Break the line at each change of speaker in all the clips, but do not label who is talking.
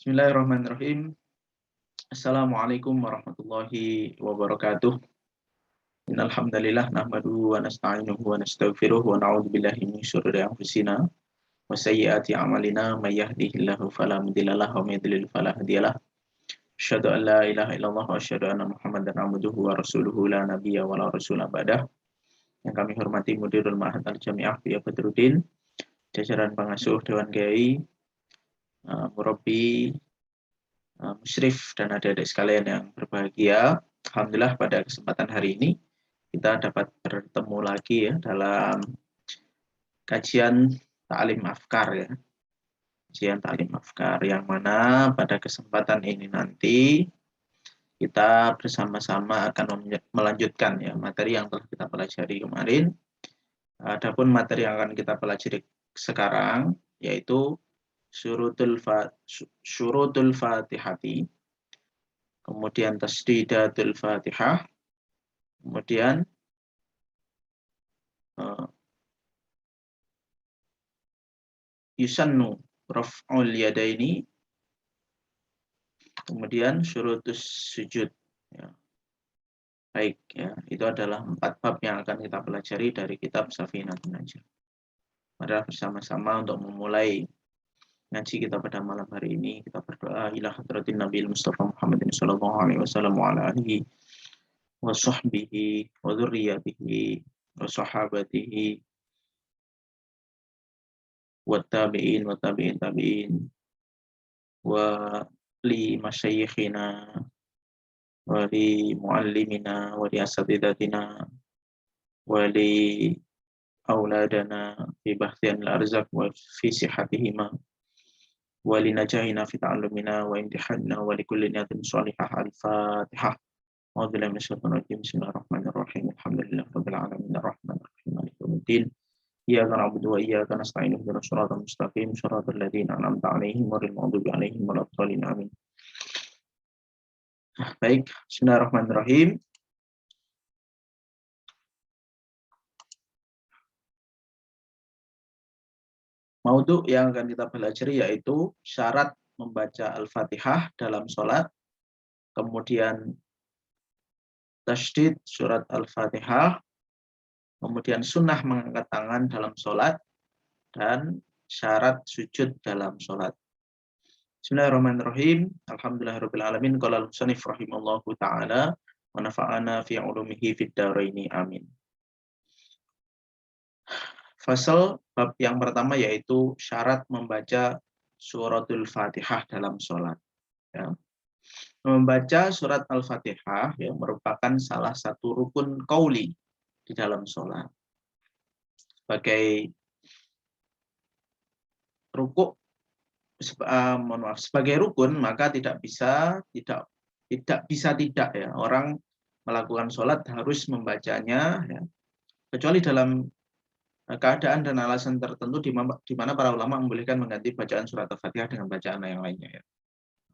Bismillahirrahmanirrahim. Assalamualaikum warahmatullahi wabarakatuh. Innal hamdalillah nahmaduhu wa nasta'inuhu wa nastaghfiruh wa na'udzu billahi min syururi anfusina wa sayyiati a'malina may yahdihillahu fala mudhillalah wa may yudlil fala hadiyalah. Asyhadu an la ilaha illallah wa asyhadu anna Muhammadan abduhu wa rasuluhu la nabiyya wa la rasula ba'dah. Yang kami hormati Mudirul Ma'had Al-Jami'ah Buya Badruddin, jajaran pengasuh Dewan Kiai, murabbi, musyrif dan adik-adik sekalian yang berbahagia. Alhamdulillah pada kesempatan hari ini kita dapat bertemu lagi ya dalam kajian Ta'lim Afkar ya. Kajian Ta'lim Afkar yang mana pada kesempatan ini nanti kita bersama-sama akan melanjutkan ya materi yang telah kita pelajari kemarin. Adapun materi yang akan kita pelajari sekarang yaitu syurutul fatihati, kemudian tasdidatul fatihah, kemudian yusannu raf'ul yadaini, kemudian syurutus sujud ya. Baik ya, itu adalah 4 bab yang akan kita pelajari dari kitab Safinatun Najah. Mari bersama-sama untuk memulai ngaji kita pada malam hari ini. Kita berdoa ila hadratin Nabi Mustafa Muhammadin sallallahu alaihi wasallam wa ala alihi wa sahbihi wa dzurriyyatihi wa sahabatihi wa tabi'in wa tabi'in tabi'in wa li masyayikhina wa li muallimina wa li asatidatina wa li auladana fi bahthiyan al-arzaq wa fi sihatihima wa li najahina fi ta'allumina wa imtihanina wa li kulli niyatin shalihah. Al-Fatihah. A'udzu billahi minasyaitonir rajim. Bismillahirrahmanirrahim. Alhamdulillahirabbil alamin arrahmanir rahim maliki yaumiddin. Iyyaka na'budu wa iyyaka nasta'in ihdinas siratal mustaqim siratal ladzina an'amta 'alaihim ghairil maghdubi 'alaihim waladdallin. Amin. Baik, bismillahirrahmanirrahim. Maudhu yang akan kita pelajari yaitu syarat membaca Al-Fatihah dalam sholat, kemudian tasydid surat Al-Fatihah, kemudian sunnah mengangkat tangan dalam sholat, dan syarat sujud dalam sholat. Bismillahirrahmanirrahim. Alhamdulillahirabbil alamin. Qala al-musannif rahimallahu taala wa nafa'ana fi 'ulumihi fid dharaini. Amin. Fasal bab yang pertama yaitu syarat membaca suratul Fatihah dalam sholat. Ya. Membaca surat Al-Fatihah ya, merupakan salah satu rukun qauli di dalam sholat. Sebagai rukuk, sebagai rukun maka tidak bisa tidak ya orang melakukan sholat harus membacanya ya, kecuali dalam keadaan dan alasan tertentu di mana para ulama membolehkan mengganti bacaan surat Al-Fatihah dengan bacaan yang lainnya ya.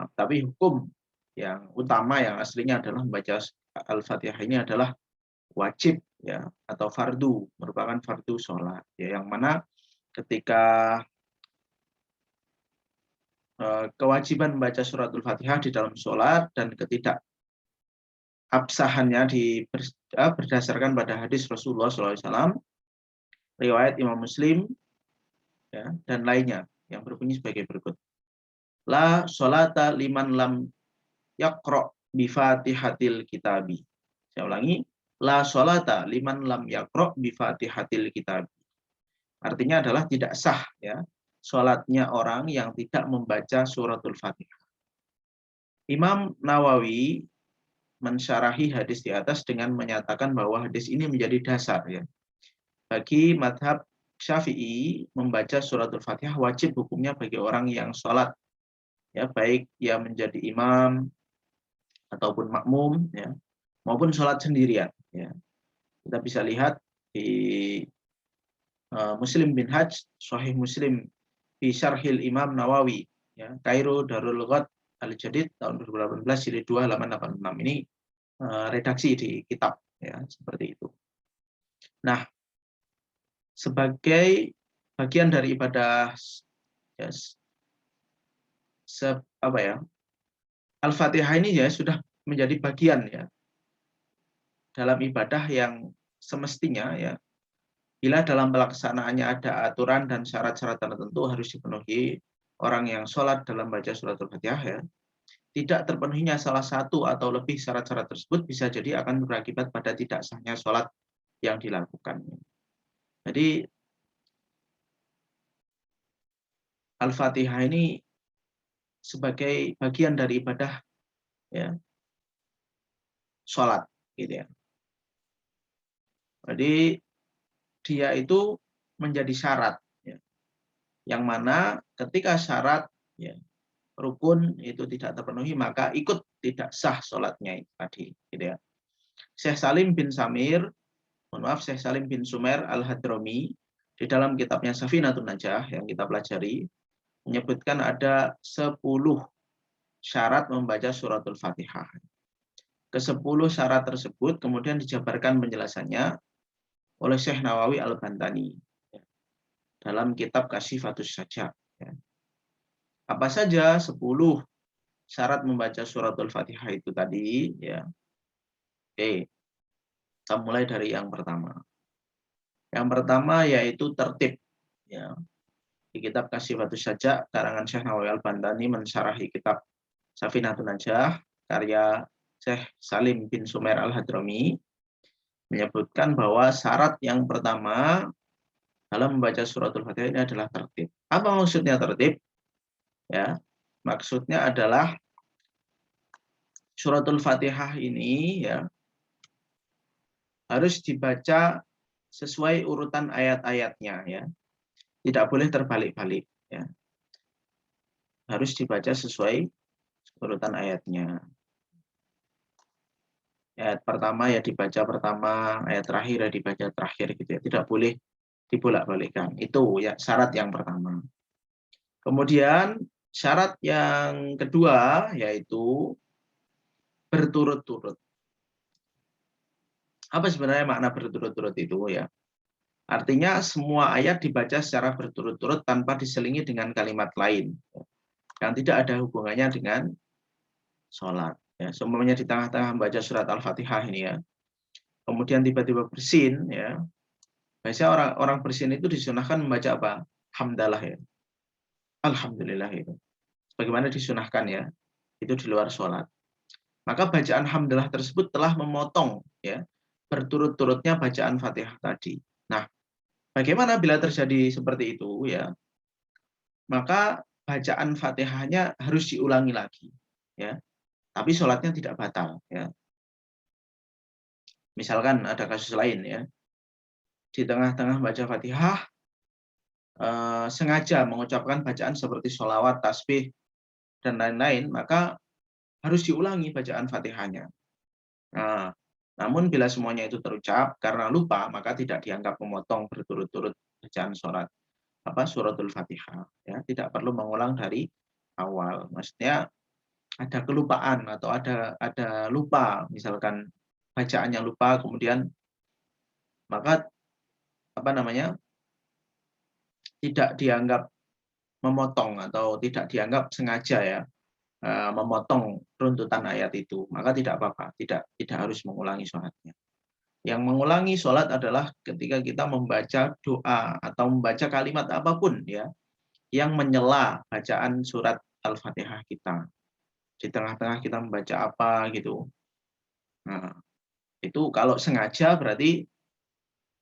Nah, tapi hukum yang utama yang aslinya adalah membaca Al-Fatihah ini adalah wajib ya atau fardu, merupakan fardu sholat ya, yang mana ketika kewajiban membaca surat Al-Fatihah di dalam sholat dan ketidakabsahannya berdasarkan pada hadis Rasulullah SAW, riwayat Imam Muslim ya, dan lainnya yang berbunyi sebagai berikut. La sholata liman lam yaqra' bi fatihatil kitabi. Saya ulangi, la sholata liman lam yaqra' bi fatihatil kitabi. Artinya adalah tidak sah ya sholatnya orang yang tidak membaca suratul Fatihah. Imam Nawawi mensyarahi hadis di atas dengan menyatakan bahwa hadis ini menjadi dasar ya bagi madhab Syafi'i. Membaca suratul Fatihah wajib hukumnya bagi orang yang sholat ya, baik ia menjadi imam ataupun makmum ya, maupun sholat sendirian ya. Kita bisa lihat di Muslim bin Hajj, Sahih Muslim fi Syarhil Imam Nawawi ya, Kairo Darul Lughat Al-Jadid tahun 2018 jilid 2 halaman 86. Ini redaksi di kitab ya, seperti itu. Nah, sebagai bagian dari ibadah ya, apa ya, Al-Fatihah ini ya sudah menjadi bagian ya dalam ibadah yang semestinya ya, bila dalam pelaksanaannya ada aturan dan syarat-syarat tertentu harus dipenuhi, orang yang sholat dalam baca surat Al-Fatihah ya, tidak terpenuhinya salah satu atau lebih syarat-syarat tersebut bisa jadi akan berakibat pada tidak sahnya sholat yang dilakukan. Jadi Al-Fatihah ini sebagai bagian dari ibadah ya sholat gitu ya. Jadi dia itu menjadi syarat ya, yang mana ketika syarat ya, rukun itu tidak terpenuhi maka ikut tidak sah sholatnya itu tadi gitu ya. Syekh Salim bin Samir, Syekh Salim bin Sumer Al-Hadrami di dalam kitabnya Safinatun Najah yang kita pelajari menyebutkan ada 10 syarat membaca suratul Fatihah. Ke-10 syarat tersebut kemudian dijabarkan penjelasannya oleh Syekh Nawawi Al-Bantani dalam kitab Kasyifatus Sajak. Apa saja 10 syarat membaca suratul Fatihah itu tadi ya. Oke, kita mulai dari yang pertama. Yang pertama yaitu tertib ya. Di kitab Kasyifatus Sajak karangan Syekh Nawawi Al-Bantani mensyarahi kitab Safinatun Najah karya Syekh Salim bin Sumer Al-Hadrami menyebutkan bahwa syarat yang pertama dalam membaca suratul Fatihah ini adalah tertib. Apa maksudnya tertib? Ya, maksudnya adalah suratul Fatihah ini ya harus dibaca sesuai urutan ayat-ayatnya ya. Tidak boleh terbalik-balik ya. Harus dibaca sesuai urutan ayatnya. Ayat pertama ya dibaca pertama, ayat terakhir ya dibaca terakhir gitu ya. Tidak boleh dibolak-balikkan. Itu ya syarat yang pertama. Kemudian syarat yang kedua yaitu berturut-turut. Apa sebenarnya makna berturut-turut itu ya? Artinya semua ayat dibaca secara berturut-turut tanpa diselingi dengan kalimat lain yang tidak ada hubungannya dengan sholat. Ya, semuanya di tengah-tengah membaca surat Al-Fatihah ini ya. Kemudian tiba-tiba bersin ya. Biasanya orang bersin itu disunahkan membaca apa? Hamdalah ya. Alhamdulillah itu. Bagaimana disunahkan ya? Itu di luar sholat. Maka bacaan hamdalah tersebut telah memotong ya berturut-turutnya bacaan Fatihah tadi. Nah, bagaimana bila terjadi seperti itu ya? Maka bacaan Fatihahnya harus diulangi lagi ya. Tapi sholatnya tidak batal ya. Misalkan ada kasus lain ya. Di tengah-tengah baca Fatihah sengaja mengucapkan bacaan seperti sholawat, tasbih dan lain-lain, maka harus diulangi bacaan Fatihahnya. Nah, namun bila semuanya itu terucap karena lupa, maka tidak dianggap memotong berturut-turut bacaan suratul Fatihah. Ya, tidak perlu mengulang dari awal. Maksudnya ada kelupaan atau ada lupa, misalkan bacaannya lupa, kemudian maka tidak dianggap memotong atau tidak dianggap sengaja ya memotong runtutan ayat itu, maka tidak apa-apa, tidak harus mengulangi sholatnya. Yang mengulangi sholat adalah ketika kita membaca doa atau membaca kalimat apapun ya, yang menyela bacaan surat Al-Fatihah kita. Di tengah-tengah kita membaca apa gitu. Nah, itu kalau sengaja berarti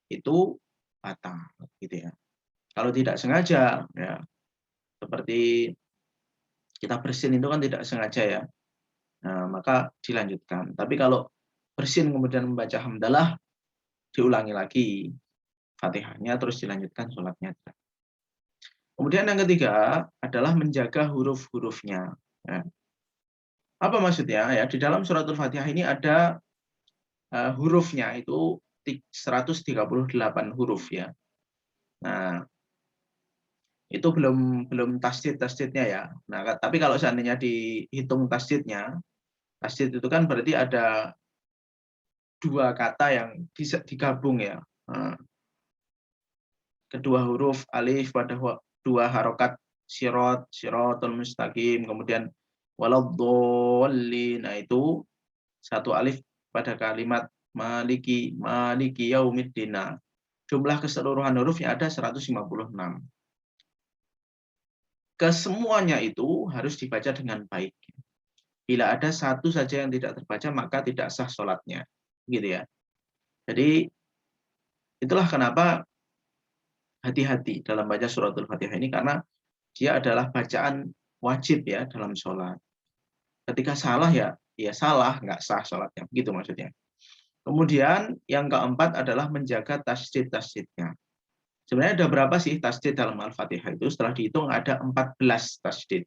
itu batal gitu ya. Kalau tidak sengaja ya seperti kita bersin itu kan tidak sengaja ya. Nah, maka dilanjutkan. Tapi kalau bersin kemudian membaca hamdalah, diulangi lagi Fatihahnya terus dilanjutkan sholatnya. Kemudian yang ketiga adalah menjaga huruf-hurufnya. Ya. Apa maksudnya? Ya, di dalam suratul Fatihah ini ada hurufnya itu 138 huruf ya. Nah, itu belum tasdid-tasdidnya ya. Nah, tapi kalau seandainya dihitung tasdidnya, tasdid itu kan berarti ada dua kata yang digabung ya. Nah, kedua huruf alif pada dua harokat sirot, sirotul mustaqim, kemudian Waladdallin. Nah, itu satu alif pada kalimat maliki yaumiddin. Nah, jumlah keseluruhan hurufnya ada 156. Kesemuanya itu harus dibaca dengan baik. Bila ada satu saja yang tidak terbaca, maka tidak sah sholatnya. Gitu ya. Jadi, itulah kenapa hati-hati dalam baca suratul Fatihah ini, karena dia adalah bacaan wajib ya dalam sholat. Ketika salah ya salah, nggak sah sholatnya. Begitu maksudnya. Kemudian yang keempat adalah menjaga tasdid-tasdidnya. Sebenarnya ada berapa sih tasdid dalam Al-Fatihah itu? Setelah dihitung ada 14 tasdid.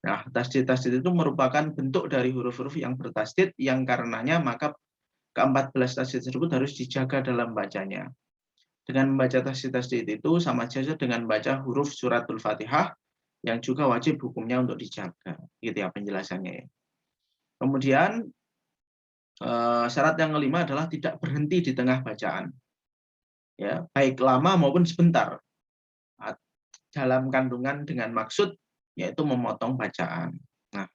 Nah, tasdid-tasdid itu merupakan bentuk dari huruf-huruf yang bertasdid, yang karenanya maka ke-14 tasdid tersebut harus dijaga dalam bacanya. Dengan membaca tasdid-tasdid itu sama saja dengan baca huruf suratul Fatihah, yang juga wajib hukumnya untuk dijaga. Gitu ya penjelasannya ya. Kemudian syarat yang kelima adalah tidak berhenti di tengah bacaan. Ya, baik lama maupun sebentar. Dalam kandungan dengan maksud yaitu memotong bacaan. Nah,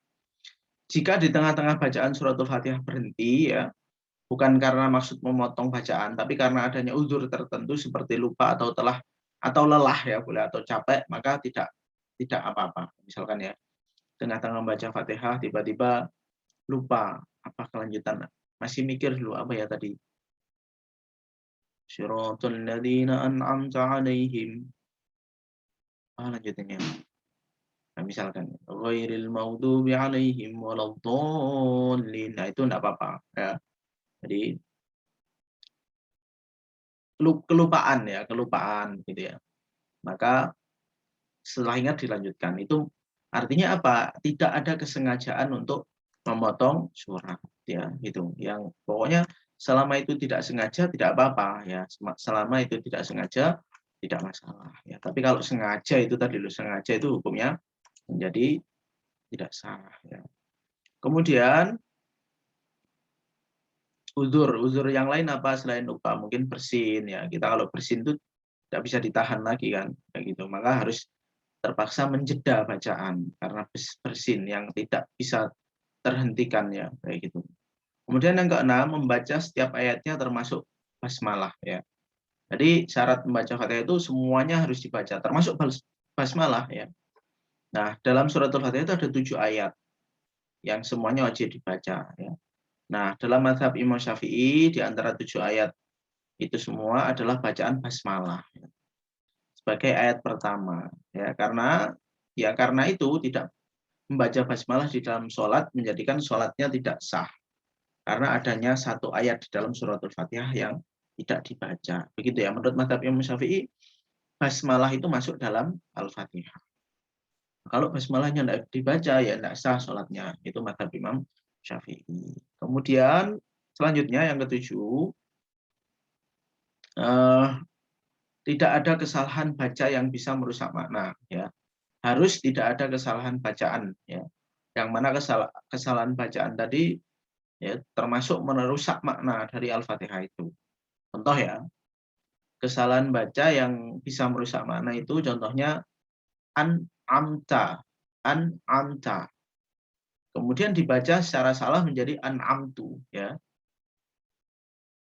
jika di tengah-tengah bacaan suratul Fatihah berhenti ya, bukan karena maksud memotong bacaan, tapi karena adanya uzur tertentu seperti lupa atau lelah ya boleh, atau capek, maka tidak apa-apa. Misalkan ya, tengah-tengah membaca Fatihah tiba-tiba lupa apa kelanjutan, masih mikir dulu apa ya tadi, Shiratal ladzina an'amta 'alaihim, lanjutannya. Nah, misalkan ghairil maghdubi 'alaihim waladdallin. Nah, itu enggak apa-apa ya. Jadi kelupaan gitu ya. Maka setelah ingat dilanjutkan. Itu artinya apa? Tidak ada kesengajaan untuk memotong surat ya, gitu. Yang pokoknya selama itu tidak sengaja tidak apa-apa ya. Selama itu tidak sengaja tidak masalah ya. Tapi kalau sengaja itu tadi sengaja itu hukumnya menjadi tidak sah ya. Kemudian uzur yang lain apa selain lupa? Mungkin bersin ya. Kita kalau bersin itu tidak bisa ditahan lagi kan, kayak gitu. Maka harus terpaksa menjeda bacaan karena bersin yang tidak bisa terhentikan ya, kayak gitu. Kemudian yang keenam, membaca setiap ayatnya termasuk basmalah ya. Jadi syarat membaca Fatihah itu semuanya harus dibaca, termasuk basmalah ya. Nah, dalam suratul Fatihah itu ada 7 ayat yang semuanya wajib dibaca ya. Nah, dalam mazhab Imam Syafi'i di antara 7 ayat itu semua adalah bacaan basmalah ya, sebagai ayat pertama ya, karena itu tidak membaca basmalah di dalam sholat menjadikan sholatnya tidak sah karena adanya satu ayat di dalam suratul Fatihah yang tidak dibaca. Begitu ya, menurut mazhab Imam Syafi'i basmalah itu masuk dalam Al-Fatihah. Kalau basmalahnya tidak dibaca ya tidak sah sholatnya. Itu mazhab Imam Syafi'i. Kemudian selanjutnya yang ketujuh, tidak ada kesalahan baca yang bisa merusak makna ya. Harus tidak ada kesalahan bacaan ya. Yang mana kesalahan bacaan tadi ya termasuk merusak makna dari Al-Fatihah itu. Contoh ya, kesalahan baca yang bisa merusak makna itu contohnya an-amta. Kemudian dibaca secara salah menjadi an-amtu ya.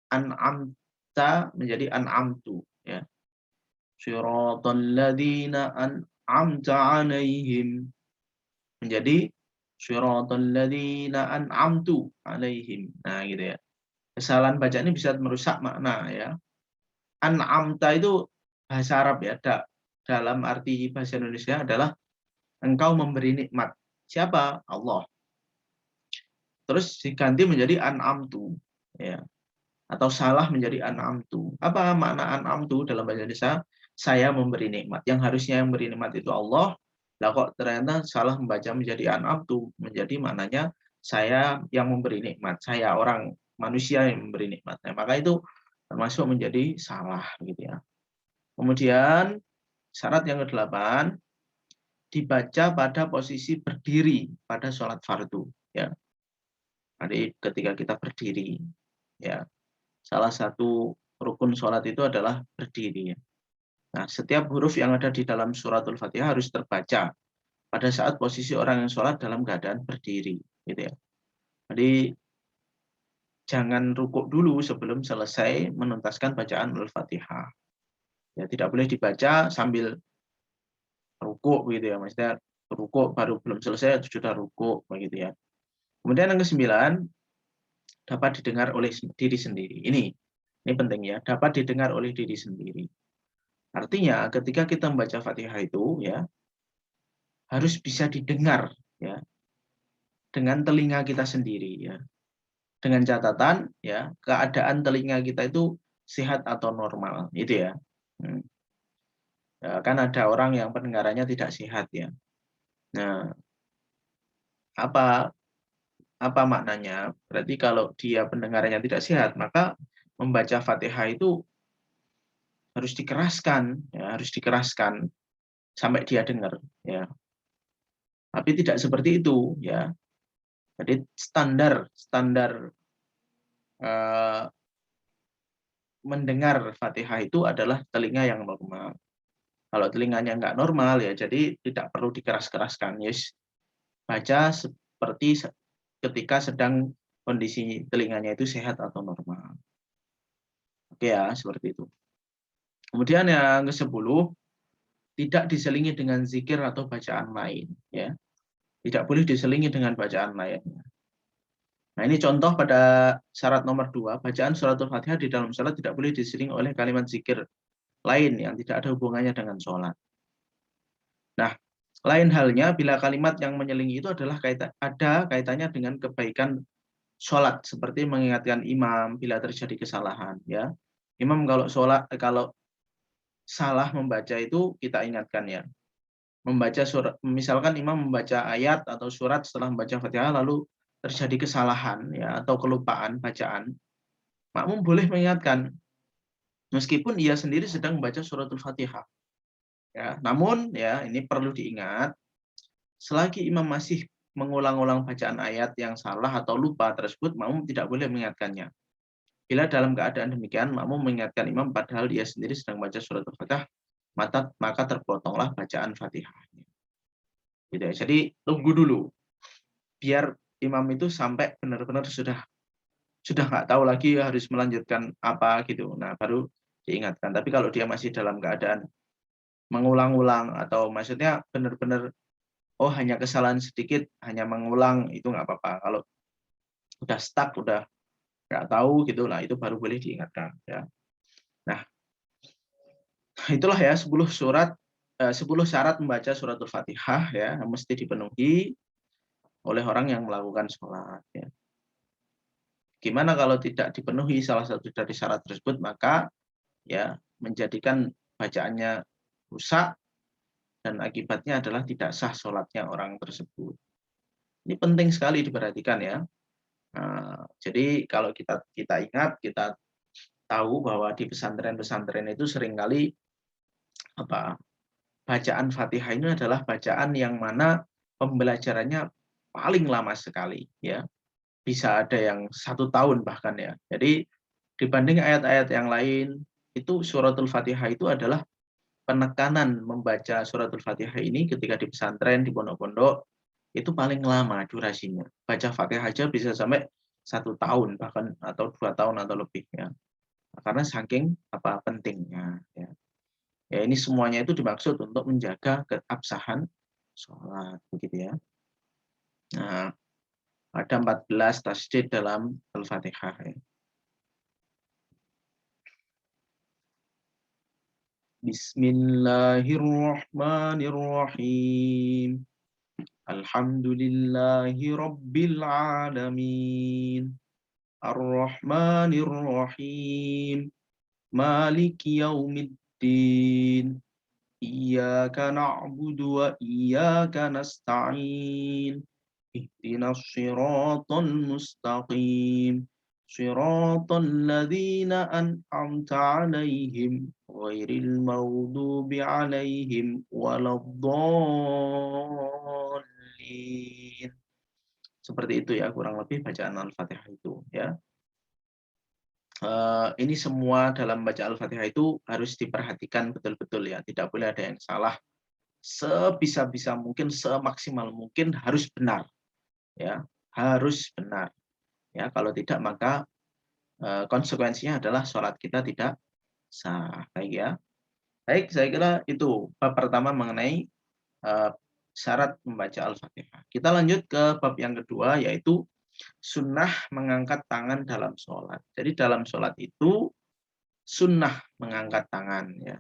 An-amta menjadi an-amtu ya. Shiratal ladzina an'amta 'alaihim menjadi Shiratal ladzina an'amtu 'alaihim. Nah, gitu ya. Kesalahan baca ini bisa merusak makna ya. An'amta itu bahasa Arab ya, dalam arti bahasa Indonesia adalah engkau memberi nikmat. Siapa? Allah. Terus diganti menjadi an'amtu ya. Atau salah menjadi an'amtu. Apa makna an'amtu dalam bahasa Indonesia? Saya memberi nikmat. Yang harusnya yang memberi nikmat itu Allah. Lah kok ternyata salah membaca menjadi an'amtu, menjadi maknanya saya yang memberi nikmat. Saya orang manusia yang memberi nikmat. Nah, maka itu termasuk menjadi salah gitu ya. Kemudian syarat yang ke-8, dibaca pada posisi berdiri pada sholat fardu ya. Jadi ketika kita berdiri ya, salah satu rukun sholat itu adalah berdiri ya. Nah, setiap huruf yang ada di dalam suratul Fatihah harus terbaca pada saat posisi orang yang sholat dalam keadaan berdiri, gitu ya. Jadi jangan rukuk dulu sebelum selesai menuntaskan bacaan Al-Fatihah. Ya, tidak boleh dibaca sambil rukuk gitu ya, maksudnya rukuk baru belum selesai sudah rukuk begitu ya. Kemudian yang kesembilan, dapat didengar oleh diri sendiri. Ini penting ya, dapat didengar oleh diri sendiri. Artinya ketika kita membaca Fatihah itu ya harus bisa didengar ya dengan telinga kita sendiri ya. Dengan catatan ya keadaan telinga kita itu sehat atau normal itu ya. Hmm. Ya, kan ada orang yang pendengarannya tidak sehat ya. Nah, apa apa maknanya? Berarti kalau dia pendengarannya tidak sehat, maka membaca Fatihah itu harus dikeraskan, ya, harus dikeraskan sampai dia dengar, ya. Tapi tidak seperti itu, ya. Jadi standar standar eh, mendengar Fatihah itu adalah telinga yang normal. Kalau telinganya nggak normal, ya, jadi tidak perlu dikeras-keraskan. Yes, baca seperti ketika sedang kondisi telinganya itu sehat atau normal. Oke ya, seperti itu. Kemudian yang ke-10, tidak diselingi dengan zikir atau bacaan lain. Ya. Tidak boleh diselingi dengan bacaan lain. Nah ini contoh pada syarat nomor 2, bacaan suratul Fatihah di dalam sholat tidak boleh diselingi oleh kalimat zikir lain yang tidak ada hubungannya dengan sholat. Nah, lain halnya bila kalimat yang menyelingi itu adalah ada kaitannya dengan kebaikan sholat, seperti mengingatkan imam bila terjadi kesalahan. Ya, imam kalau salah membaca itu kita ingatkan ya. Membaca surat, misalkan imam membaca ayat atau surat setelah membaca Fatihah lalu terjadi kesalahan ya atau kelupaan bacaan, makmum boleh mengingatkan meskipun ia sendiri sedang membaca suratul Fatihah. Ya, namun ya ini perlu diingat, selagi imam masih mengulang-ulang bacaan ayat yang salah atau lupa tersebut, makmum tidak boleh mengingatkannya. Bila dalam keadaan demikian, makmum mengingatkan imam padahal dia sendiri sedang membaca suratul Fatihah, maka terpotonglah bacaan Fatihahnya. Gitu ya. Jadi tunggu dulu, biar imam itu sampai benar-benar sudah nggak tahu lagi harus melanjutkan apa gitu. Nah, baru diingatkan. Tapi kalau dia masih dalam keadaan mengulang-ulang atau maksudnya benar-benar oh hanya kesalahan sedikit, hanya mengulang itu nggak apa-apa. Kalau udah stuck, udah nggak tahu gitu lah, itu baru boleh diingatkan. Ya. Nah, itulah ya 10 syarat membaca suratul Fatihah ya mesti dipenuhi oleh orang yang melakukan sholat. Ya. Gimana kalau tidak dipenuhi salah satu dari syarat tersebut, maka ya menjadikan bacaannya rusak dan akibatnya adalah tidak sah sholatnya orang tersebut. Ini penting sekali diperhatikan ya. Nah, jadi kalau kita ingat, kita tahu bahwa di pesantren-pesantren itu seringkali bacaan Fatihah ini adalah bacaan yang mana pembelajarannya paling lama sekali ya. Bisa ada yang 1 tahun bahkan ya. Jadi dibanding ayat-ayat yang lain, itu suratul Fatihah itu adalah penekanan membaca suratul Fatihah ini ketika di pesantren, di pondok-pondok, itu paling lama durasinya. Baca Fatihah aja bisa sampai 1 tahun bahkan atau 2 tahun atau lebih ya. Karena saking pentingnya. Ya. Ya ini semuanya itu dimaksud untuk menjaga keabsahan sholat begitu ya. Nah, ada 14 tasydid dalam Al-Fatihah ya. Bismillahirrahmanirrahim. Alhamdulillahi rabbil alamin. Ar-Rahmanir-Rahim. Maliki yaumiddin. Iyyaka na'budu wa iyyaka nasta'in. Ihdinas siratal mustaqim. Siratal ladzina an'amta 'alaihim ghairil maghdubi 'alaihim waladdallin. Seperti itu ya kurang lebih bacaan Al-Fatihah itu ya. Ini semua dalam baca Al-Fatihah itu harus diperhatikan betul-betul ya, tidak boleh ada yang salah sebisa-bisa mungkin, semaksimal mungkin harus benar, ya, harus benar. Ya, kalau tidak maka konsekuensinya adalah sholat kita tidak sah. Baik ya. Baik, saya kira itu bab pertama mengenai syarat membaca Al-Fatihah. Kita lanjut ke bab yang kedua, yaitu sunnah mengangkat tangan dalam sholat. Jadi dalam sholat itu sunnah mengangkat tangan, ya.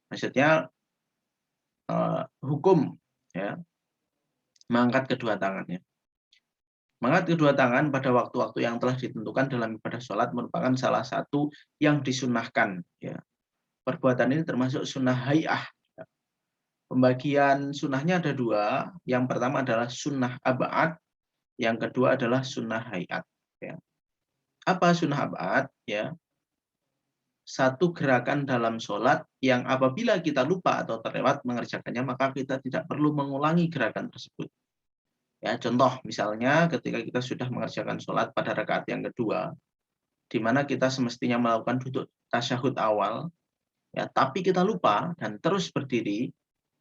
Maksudnya hukum, ya, mengangkat kedua tangannya. Mengangkat kedua tangan pada waktu-waktu yang telah ditentukan dalam ibadah sholat merupakan salah satu yang disunnahkan. Ya. Perbuatan ini termasuk sunnah hay'ah. Pembagian sunnahnya ada dua. Yang pertama adalah sunnah ab'ad, yang kedua adalah sunnah hay'at. Ya. Apa sunnah ab'ad? Ya. Satu gerakan dalam sholat yang apabila kita lupa atau terlewat mengerjakannya, maka kita tidak perlu mengulangi gerakan tersebut. Ya, contoh misalnya ketika kita sudah mengerjakan sholat pada rakaat yang kedua, di mana kita semestinya melakukan duduk tasyahud awal, ya, tapi kita lupa dan terus berdiri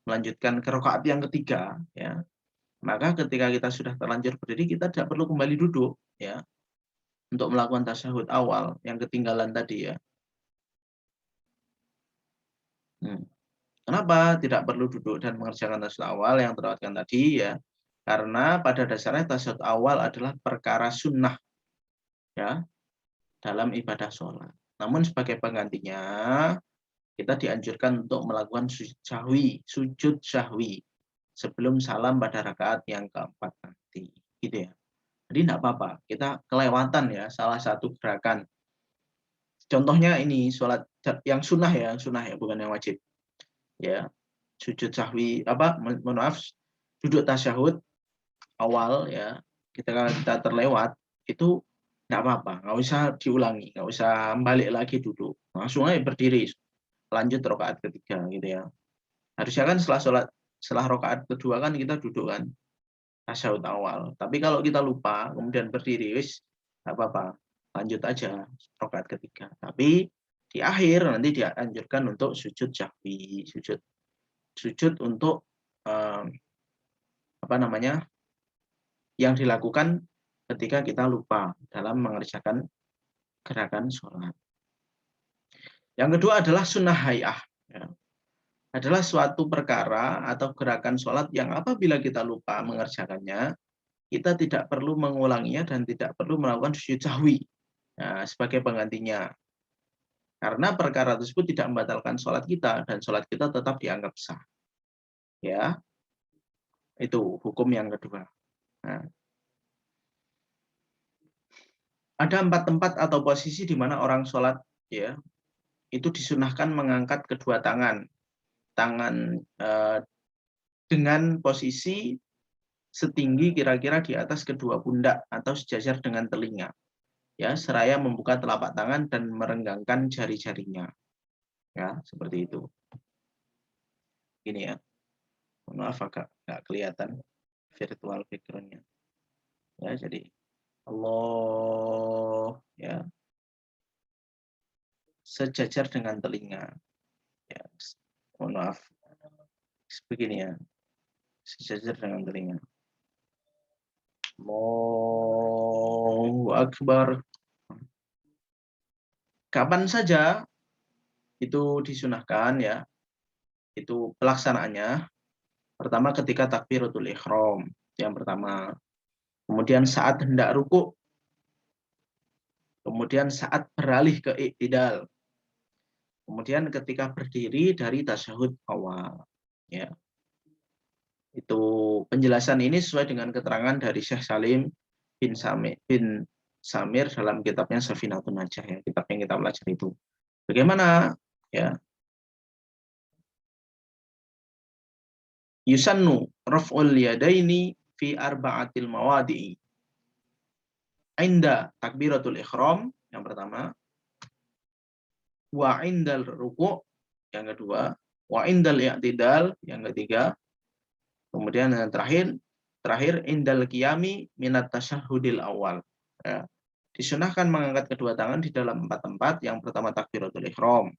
melanjutkan ke rakaat yang ketiga, ya, maka ketika kita sudah terlanjur berdiri kita tidak perlu kembali duduk, ya, untuk melakukan tasyahud awal yang ketinggalan tadi, ya. Kenapa tidak perlu duduk dan mengerjakan tasyahud awal yang terlewatkan tadi, ya? Karena pada dasarnya tasyahud awal adalah perkara sunnah, ya, dalam ibadah sholat. Namun sebagai penggantinya kita dianjurkan untuk melakukan sujud syahwi sebelum salam pada rakaat yang keempat nanti, gitu ya. Jadi tidak apa-apa, kita kelewatan ya salah satu gerakan. Contohnya ini sholat yang sunnah ya, bukan yang wajib. Ya, sujud syahwi maaf, duduk tasyahud awal, ya, kita terlewat itu tidak apa-apa, nggak usah diulangi, nggak usah balik lagi duduk, langsung aja berdiri lanjut rakaat ketiga, gitu ya. Harusnya kan setelah rakaat kedua kan kita duduk kan tasyahud awal, tapi kalau kita lupa kemudian berdiri, wis nggak apa-apa, lanjut aja rakaat ketiga. Tapi di akhir nanti dianjurkan untuk sujud syahwi, sujud untuk yang dilakukan ketika kita lupa dalam mengerjakan gerakan sholat. Yang kedua adalah sunnah hay'ah. Ya. Adalah suatu perkara atau gerakan sholat yang apabila kita lupa mengerjakannya, kita tidak perlu mengulanginya dan tidak perlu melakukan sujud sahwi, ya, sebagai penggantinya. Karena perkara tersebut tidak membatalkan sholat kita dan sholat kita tetap dianggap sah. Ya, itu hukum yang kedua. Nah, ada 4 tempat atau posisi di mana orang sholat, ya, itu disunahkan mengangkat kedua tangan dengan posisi setinggi kira-kira di atas kedua pundak atau sejajar dengan telinga, ya, seraya membuka telapak tangan dan merenggangkan jari-jarinya, ya, seperti itu. Ini ya, maaf agak nggak kelihatan virtual background-nya, ya. Jadi Allah, ya, sejajar dengan telinga, ya, mohon maaf, begini ya, sejajar dengan telinga. Allahu Akbar. Kapan saja itu disunahkan, ya, itu pelaksanaannya. Pertama ketika takbiratul ihram, yang pertama. Kemudian saat hendak ruku. Kemudian saat beralih ke i'tidal. Kemudian ketika berdiri dari tasyahud awal, ya. Itu penjelasan ini sesuai dengan keterangan dari Syekh Salim bin Samir dalam kitabnya Safinatun Najah, ya, kitab yang kita belajar itu. Bagaimana, ya? Yusannu raf'ul yadaini fi arba'atil mawadi'i. Inda takbiratul ihram yang pertama, wa indal ruku' yang kedua, wa indal i'tidal yang ketiga, kemudian yang terakhir indal qiyami minat tasyahudil awal. Ya. Disunahkan mengangkat kedua tangan di dalam 4 tempat. Yang pertama takbiratul ihram,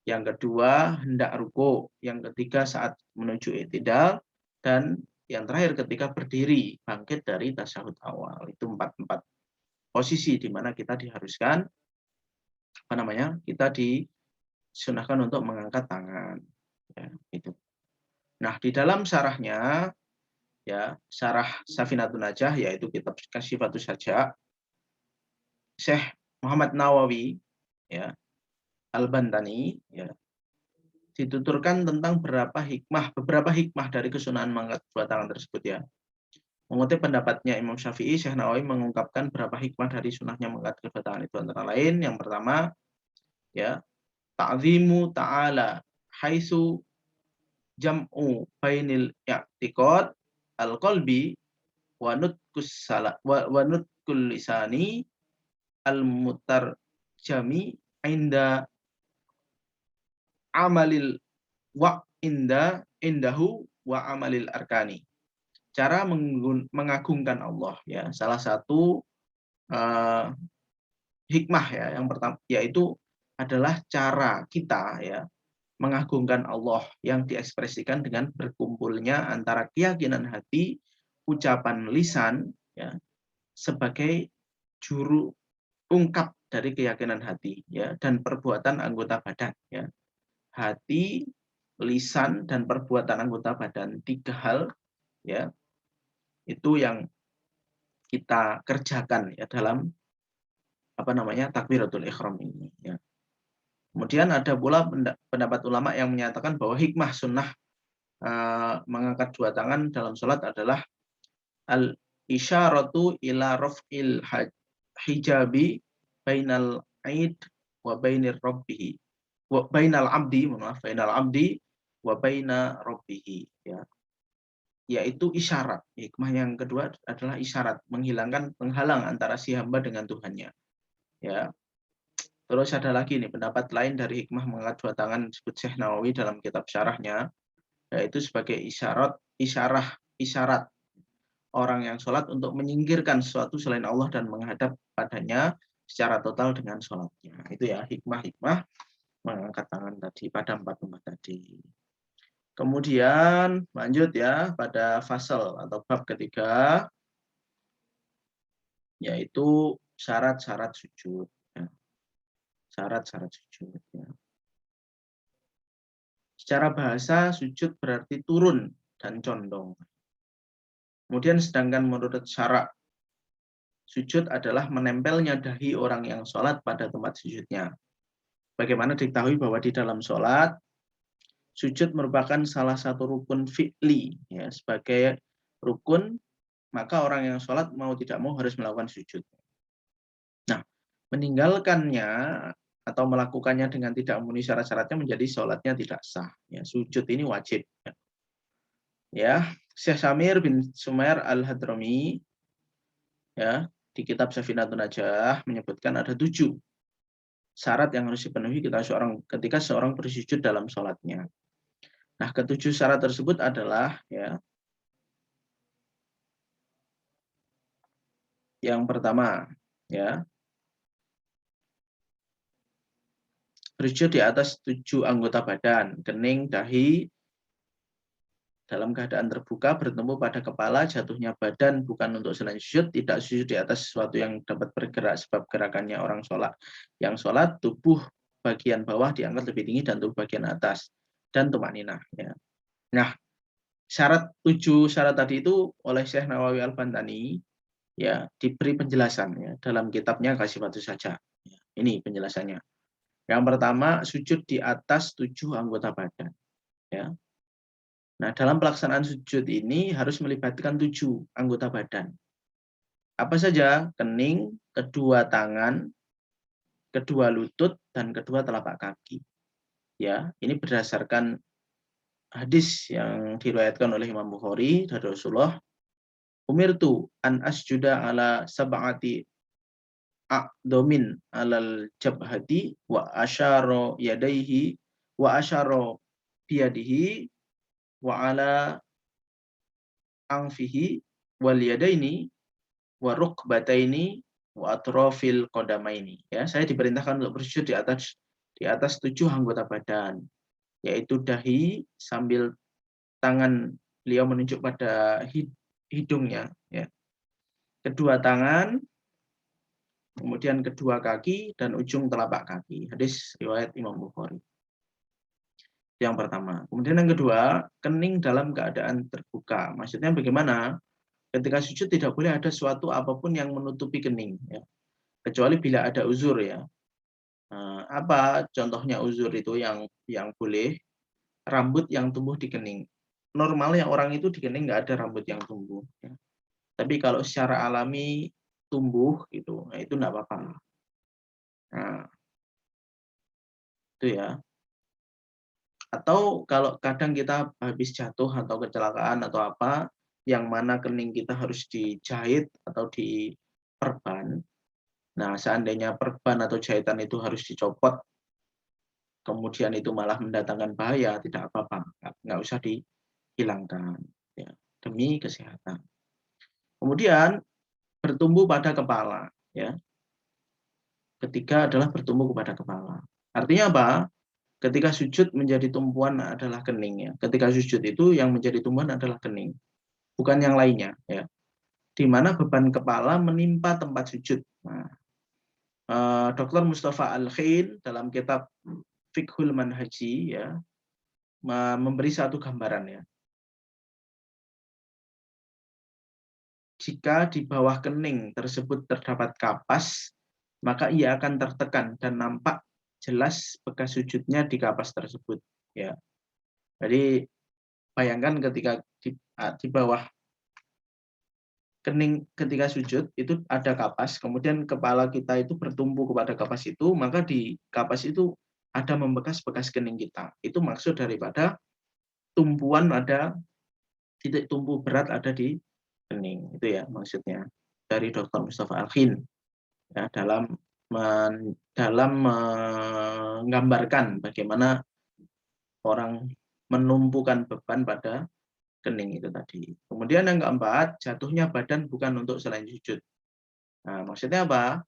Yang kedua, hendak ruku. Yang ketiga, saat menuju i'tidal. Dan yang terakhir, ketika berdiri, bangkit dari tasyahud awal. Itu empat posisi di mana kita diharuskan, kita disunahkan untuk mengangkat tangan. Ya, itu. Nah, di dalam syarahnya, ya, syarah Safinatun Najah, yaitu kitab Kasyifatus Haja, Syekh Muhammad Nawawi, ya, Al-Bantani, ya, dituturkan tentang beberapa hikmah dari kesunahan mengangkat dua tangan tersebut, ya. Mengutip pendapatnya Imam Syafi'i, Syekh Nawawi mengungkapkan beberapa hikmah dari sunahnya mengangkat kedua tangan itu, antara lain yang pertama, ya, ta'zimu ta'ala haitsu jam'u bainil i'tiqad al-qalbi wa nutqul lisani al-mutarjami inda amalil indahu wa amalil arkani. Cara mengagungkan Allah, ya, salah satu hikmah, ya, yang pertama yaitu adalah cara kita, ya, mengagungkan Allah yang diekspresikan dengan berkumpulnya antara keyakinan hati, ucapan lisan, ya, sebagai juru ungkap dari keyakinan hati, ya, dan perbuatan anggota badan, ya. Hati, lisan, dan perbuatan anggota badan, 3 hal, ya, itu yang kita kerjakan, ya, dalam takbiratul ihram ini, ya. Kemudian ada pula pendapat ulama yang menyatakan bahwa hikmah sunnah mengangkat dua tangan dalam sholat adalah al isyaratu ila raf'il hijabi bainal aid wa bainir rabbihi wa bainal abdi wa baina rabbihi, ya, yaitu isyarat. Hikmah yang kedua adalah isyarat, menghilangkan penghalang antara si hamba dengan Tuhannya, ya. Terus ada lagi nih pendapat lain dari hikmah mengangkat dua tangan disebut Syekh Nawawi dalam kitab syarahnya, yaitu sebagai isyarat orang yang sholat untuk menyingkirkan sesuatu selain Allah dan menghadap padanya secara total dengan sholatnya. Itu, ya, hikmah-hikmah mengangkat tangan tadi pada 4 tempat tadi. Kemudian lanjut, ya, pada fasal atau bab ketiga, yaitu syarat-syarat sujud, ya. Syarat-syarat sujud, ya. Secara bahasa, sujud berarti turun dan condong. Kemudian sedangkan menurut syarak, sujud adalah menempelnya dahi orang yang sholat pada tempat sujudnya. Bagaimana diketahui bahwa di dalam sholat, sujud merupakan salah satu rukun fi'li, ya, sebagai rukun, maka orang yang sholat mau tidak mau harus melakukan sujud. Nah, meninggalkannya atau melakukannya dengan tidak memenuhi syarat-syaratnya menjadi sholatnya tidak sah. Ya, sujud ini wajib. Ya, Syekh Samir bin Sumair Al-Hadrami, ya, di kitab Safinatun Najah menyebutkan ada 7 syarat yang harus dipenuhi ketika seorang bersujud dalam sholatnya. Nah, ke-7 syarat tersebut adalah, ya, yang pertama, ya, bersujud di atas 7 anggota badan, kening, dahi, dalam keadaan terbuka, bertemu pada kepala, jatuhnya badan bukan untuk selain sujud, tidak sujud di atas sesuatu yang dapat bergerak sebab gerakannya orang sholat. Yang sholat, tubuh bagian bawah diangkat lebih tinggi dan tubuh bagian atas, dan tumaninah, ya. Nah, 7 syarat tadi itu oleh Syekh Nawawi Al-Bantani, ya, diberi penjelasan, ya, dalam kitabnya Kasyifatus Haja. Ya, ini penjelasannya. Yang pertama, sujud di atas 7 anggota badan, ya. Nah, dalam pelaksanaan sujud ini harus melibatkan 7 anggota badan. Apa saja? Kening, kedua tangan, kedua lutut, dan kedua telapak kaki. Ya, ini berdasarkan hadis yang diriwayatkan oleh Imam Bukhari dari Rasulullah. Umirtu an asjuda ala sab'ati a'domin alal jabhati wa asyara yadaihi wa asyara biyadihi wa ala angfihi wal yadaini wa rukbataini wa atrafil qadamaini. Ya, saya diperintahkan untuk bersujud di atas 7 anggota badan, yaitu dahi sambil tangan beliau menunjuk pada hidungnya, ya. Kedua tangan, kemudian kedua kaki dan ujung telapak kaki. Hadis riwayat Imam Bukhari. Yang pertama. Kemudian yang kedua, kening dalam keadaan terbuka. Maksudnya bagaimana? Ketika sujud tidak boleh ada suatu apapun yang menutupi kening, ya. Kecuali bila ada uzur, ya. Apa contohnya uzur itu yang boleh? Rambut yang tumbuh di kening. Normalnya orang itu di kening nggak ada rambut yang tumbuh, ya. Tapi kalau secara alami tumbuh gitu, nah itu nggak apa-apa. Nah, itu ya. Atau kalau kadang kita habis jatuh atau kecelakaan atau apa, yang mana kening kita harus dijahit atau diperban. Nah, seandainya perban atau jahitan itu harus dicopot, kemudian itu malah mendatangkan bahaya, tidak apa-apa, nggak usah dihilangkan, ya, demi kesehatan. Kemudian bertumbuh pada kepala, ya. Ketiga adalah bertumbuh kepada kepala. Artinya apa? Ketika sujud menjadi tumpuan adalah kening, ya. Ketika sujud itu yang menjadi tumpuan adalah kening, bukan yang lainnya, ya. Di mana beban kepala menimpa tempat sujud. Nah, Dr. Mustafa Al-Khain dalam kitab Fiqhul Manhaji, ya, memberi satu gambaran, ya. Jika di bawah kening tersebut terdapat kapas, maka ia akan tertekan dan nampak jelas bekas sujudnya di kapas tersebut, ya. Jadi bayangkan ketika di bawah kening ketika sujud itu ada kapas, kemudian kepala kita itu bertumpu kepada kapas itu, maka di kapas itu ada membekas bekas kening kita. Itu maksud daripada tumpuan ada titik tumpu berat ada di kening. Itu ya maksudnya dari Dr. Mustafa Al-Khin, ya, dalam menggambarkan bagaimana orang menumpukan beban pada kening itu tadi. Kemudian yang keempat, jatuhnya badan bukan untuk selain sujud. Nah, maksudnya apa?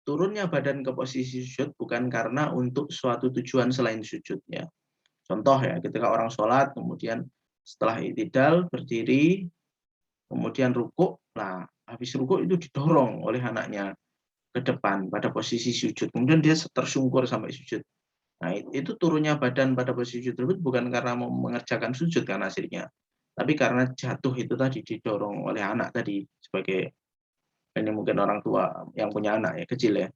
Turunnya badan ke posisi sujud bukan karena untuk suatu tujuan selain sujud, ya. Contoh, ya, ketika orang sholat, kemudian setelah i'tidal berdiri, kemudian rukuk, nah habis rukuk itu didorong oleh anaknya ke depan pada posisi sujud, kemudian dia tersungkur sampai sujud. Nah, itu turunnya badan pada posisi sujud tersebut bukan karena mau mengerjakan sujud kan hasilnya, tapi karena jatuh itu tadi didorong oleh anak tadi, sebagai ini mungkin orang tua yang punya anak ya kecil, ya.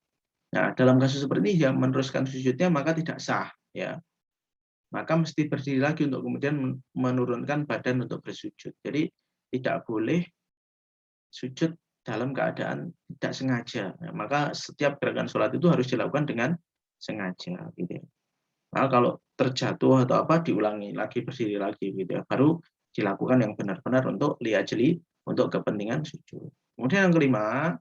Nah, dalam kasus seperti ini yang meneruskan sujudnya maka tidak sah, ya. Maka mesti berdiri lagi untuk kemudian menurunkan badan untuk bersujud. Jadi tidak boleh sujud dalam keadaan tidak sengaja. Nah, maka setiap gerakan sholat itu harus dilakukan dengan sengaja, gitu ya. Nah, kalau terjatuh atau apa diulangi lagi, berdiri lagi, gitu ya. Baru dilakukan yang benar-benar untuk liajli, untuk kepentingan sujud. Kemudian yang kelima,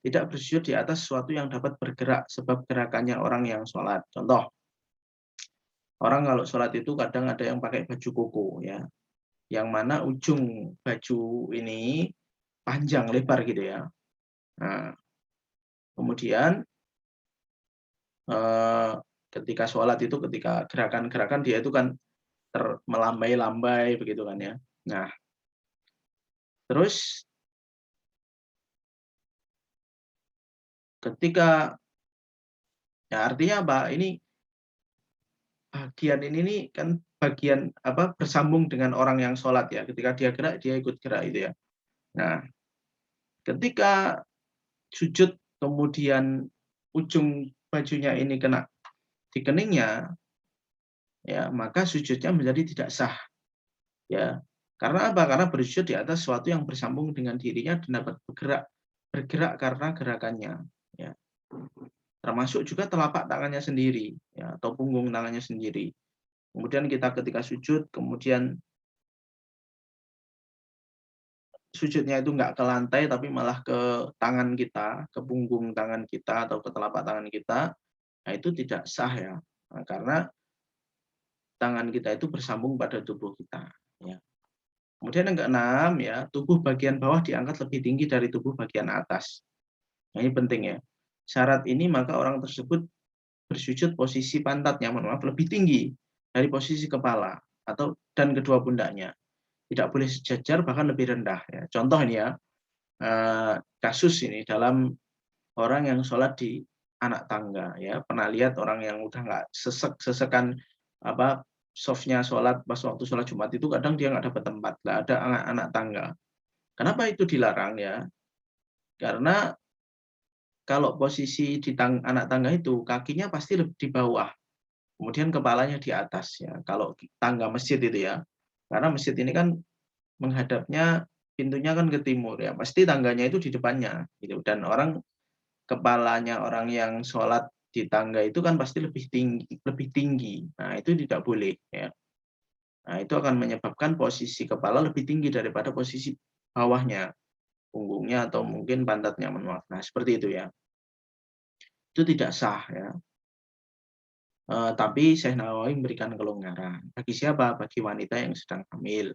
tidak bersujud di atas sesuatu yang dapat bergerak sebab gerakannya orang yang sholat. Contoh, orang kalau sholat itu kadang ada yang pakai baju koko, ya, yang mana ujung baju ini panjang lebar gitu, ya. Nah, kemudian ketika sholat itu, ketika gerakan-gerakan dia itu kan melambai-lambai begitu kan, ya. Nah, terus ketika, ya, artinya apa? Ini bagian ini nih kan bagian apa bersambung dengan orang yang sholat, ya. Ketika dia gerak, dia ikut gerak itu, ya. Nah, ketika sujud kemudian ujung bajunya ini kena di keningnya, ya, maka sujudnya menjadi tidak sah, ya. Karena apa? Karena bersujud di atas sesuatu yang bersambung dengan dirinya dan dapat bergerak karena gerakannya, ya. Termasuk juga telapak tangannya sendiri, ya, atau punggung tangannya sendiri. Kemudian kita ketika sujud, kemudian sujudnya itu nggak ke lantai, tapi malah ke tangan kita, ke punggung tangan kita, atau ke telapak tangan kita, nah itu tidak sah, ya. Nah, karena tangan kita itu bersambung pada tubuh kita, ya. Kemudian yang keenam, ya, tubuh bagian bawah diangkat lebih tinggi dari tubuh bagian atas. Nah, ini penting, ya. Syarat ini maka orang tersebut bersujud posisi pantatnya, mohon maaf, lebih tinggi dari posisi kepala dan kedua pundaknya. Tidak boleh sejajar, bahkan lebih rendah. Ya. Contoh ini ya, kasus ini dalam orang yang sholat di anak tangga. Ya, pernah lihat orang yang udah nggak sesekan softnya sholat pas waktu sholat Jumat itu kadang dia nggak dapat tempat, nggak ada anak tangga. Kenapa itu dilarang ya? Karena kalau posisi di anak tangga itu kakinya pasti di bawah, kemudian kepalanya di atas ya. Kalau tangga masjid itu ya, karena masjid ini kan menghadapnya pintunya kan ke timur ya, pasti tangganya itu di depannya gitu. Dan kepalanya orang yang sholat di tangga itu kan pasti lebih tinggi. Nah itu tidak boleh ya. Nah itu akan menyebabkan posisi kepala lebih tinggi daripada posisi bawahnya, punggungnya atau mungkin pantatnya, menolak. Nah seperti itu ya. Itu tidak sah ya. Tapi Syekh Nawawi memberikan kelonggaran. Bagi siapa? Bagi wanita yang sedang hamil.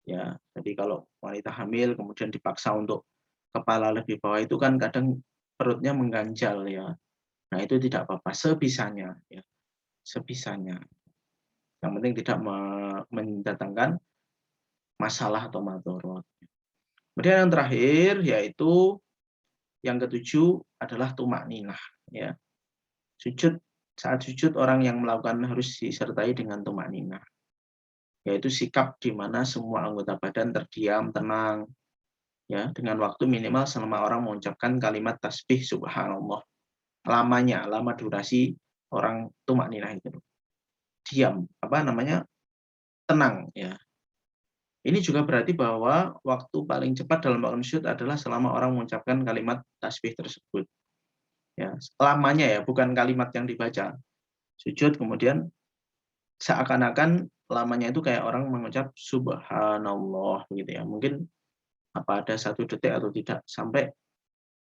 Ya, jadi kalau wanita hamil kemudian dipaksa untuk kepala lebih bawah itu kan kadang perutnya mengganjal ya. Nah itu tidak apa-apa, sebisanya ya, sebisanya. Yang penting tidak mendatangkan masalah atau madorot. Kemudian yang terakhir yaitu yang ketujuh adalah tumak ninah ya. Saat sujud orang yang melakukan harus disertai dengan tumak ninah, yaitu sikap di mana semua anggota badan terdiam, tenang, ya, dengan waktu minimal selama orang mengucapkan kalimat tasbih subhanallah. Lama durasi orang tumak ninah itu. Diam, tenang, ya. Ini juga berarti bahwa waktu paling cepat dalam melakukan sujud adalah selama orang mengucapkan kalimat tasbih tersebut. Ya, lamanya ya, bukan kalimat yang dibaca. Sujud kemudian seakan-akan lamanya itu kayak orang mengucap subhanallah gitu ya. Mungkin ada 1 detik atau tidak sampai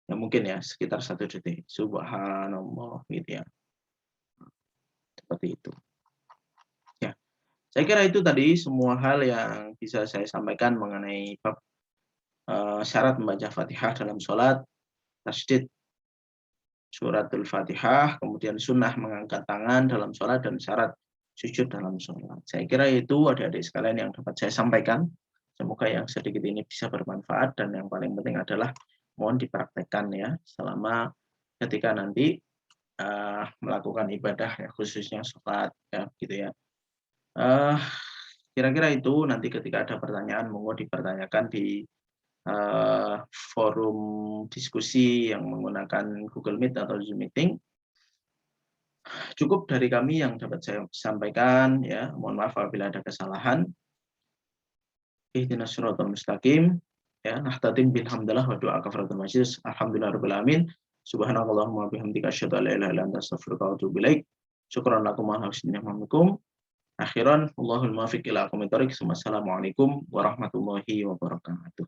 ya mungkin ya sekitar 1 detik. Subhanallah gitu ya. Seperti itu. Ya. Saya kira itu tadi semua hal yang bisa saya sampaikan mengenai bab syarat membaca Fatihah dalam sholat, tasydid suratul Fatihah, kemudian sunnah mengangkat tangan dalam sholat, dan syarat sujud dalam sholat. Saya kira itu adik-adik sekalian yang dapat saya sampaikan. Semoga yang sedikit ini bisa bermanfaat, dan yang paling penting adalah mohon dipraktekkan ya selama ketika nanti melakukan ibadah ya, khususnya sholat ya gitu ya. Kira-kira itu, nanti ketika ada pertanyaan monggo dipertanyakan di forum diskusi yang menggunakan Google Meet atau Zoom Meeting. Cukup dari kami yang dapat saya sampaikan ya. Mohon maaf apabila ada kesalahan. Ihdinas shiratal mustaqim. Ya, nahtadim bilhamdalillah wa du'a kafaratul majlis. Alhamdulillahirabbil alamin. Subhanakallahumma bihamdika asyhadu an la ilaha illa anta astaghfiruka wa atubu ilaik. Syukran lakum wa husni ihsanikum. Akhiran, Allahul muwaffiq ila aqwamit thoriq. Wassalamualaikum warahmatullahi wabarakatuh.